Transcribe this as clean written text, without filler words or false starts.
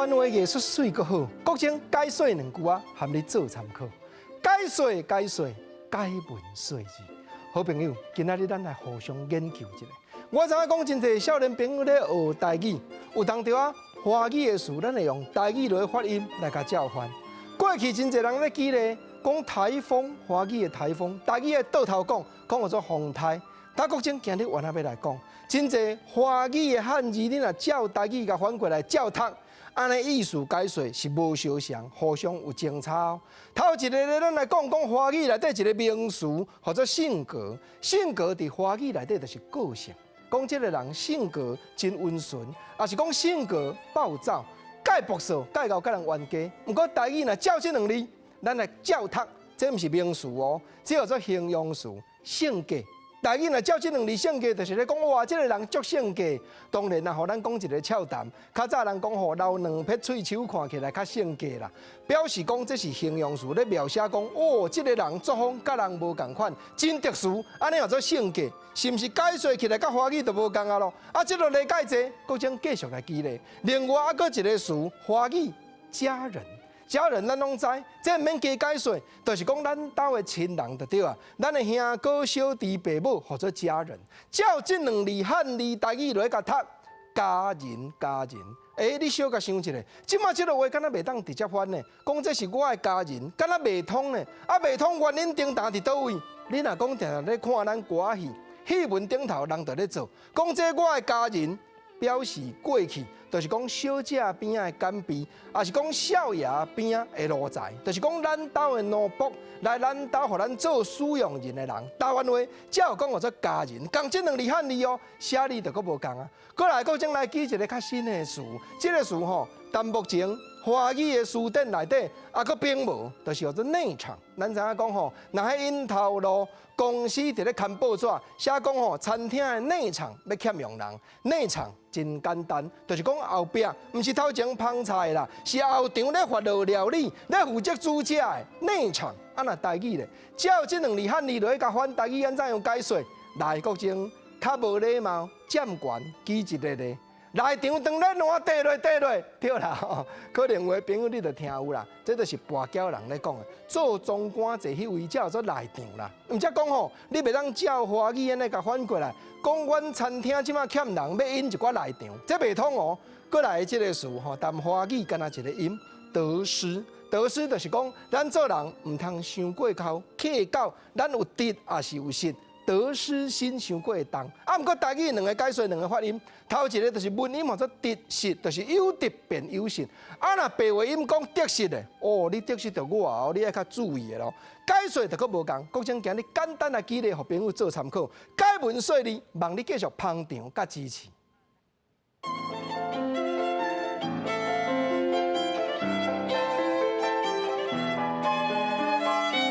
湾话艺术水阁好，国情解说两句啊，含你做参考。解说，解文说字。好朋友，今仔日咱来互相研究一下。我知影讲真侪少年朋友咧学台语，有当着啊华语的词，咱会用台语来发音来甲交换。过去真侪人咧记咧，讲台风，华语的台风，台语的倒头讲叫做风台。但国情今日原来要来讲，真侪华语的汉字，你若照台语甲翻过来照读。安尼意思解说是无相像，互相有争吵。头一个咧，咱来讲华语内底一个名词，或者性格。性格伫华语内底就是个性。讲这个人性格真温顺，也是讲性格暴躁，介暴躁，介到甲人冤家。毋过台语若照这两字，咱来照读，这毋是名词哦，这叫做形容词，性格。台语若照这两字性格，就是咧讲哇，这个人足性格。当然啦，互咱讲一个俏谈，较早人讲吼，留两撇喙鬚看起来较性格啦，表示讲这是形容词咧描写讲，哦，这个人作风甲人无共款，真特殊，安尼叫做性格，是毋是解说起来甲华语就无共啊咯？啊，这个理解者，国情继续来记咧。另外还佫一个词，华语家人。家人咱拢知，这毋免加解说，就是讲咱兜的亲人就对啊。咱的兄哥、小弟、爸母或者家人，照这两字汉字台语来甲读，家人。你小甲想一下，即马这个话敢若袂当直接翻呢？讲这是我的家人，敢若袂通呢？啊，袂通原因顶答伫倒位？你若讲定定咧看咱歌戏，戏文顶头人就咧做，讲这我的家人。表示过去，就是讲小姐边仔的干婢，也是讲少爷边仔的奴才，就是讲咱兜的奴仆，来咱兜互咱做使用人的人。台湾话才有讲做家人，共这两字汉字哦，写字就佫无共啊。过来，国情来记一个较新的词，这个词吼，但目前华语的词典内底也佫并无，就是叫做内场。咱知影讲吼，若喺因头路公司伫咧刊报纸，写讲吼，餐厅的内场要欠用人，内场。真简单，就是讲后壁毋是头前烹菜啦，是后场咧发落料理，咧负责煮食的内场。啊，若台语咧，照这两字汉字落去甲翻台语，安怎样解说？来国情较无礼貌，占悬记一个咧。内场当咧烂地落，对啦，可能有的朋友你就听有啦，这就是跋筊人咧讲的，做中官坐迄位叫做内场啦。毋则讲吼，你袂当照华语安尼甲翻过来，讲阮餐厅即马欠人要引一寡内场，这袂通哦。过来即个词吼，但华语干那一个音，得失。得失就是讲，咱做人毋通伤过头，客到咱有得也是有失。得失心伤过重，啊！毋过台语两个解说，两个发音，头一个就是文音或者得失，就是有得变有失。啊，若白话音讲得失的，哦，你得失着我哦，你要较注意的咯。解说就佫无共，国情今日简单来举例，互朋友做参考。解文说字，望你继续捧场甲支持。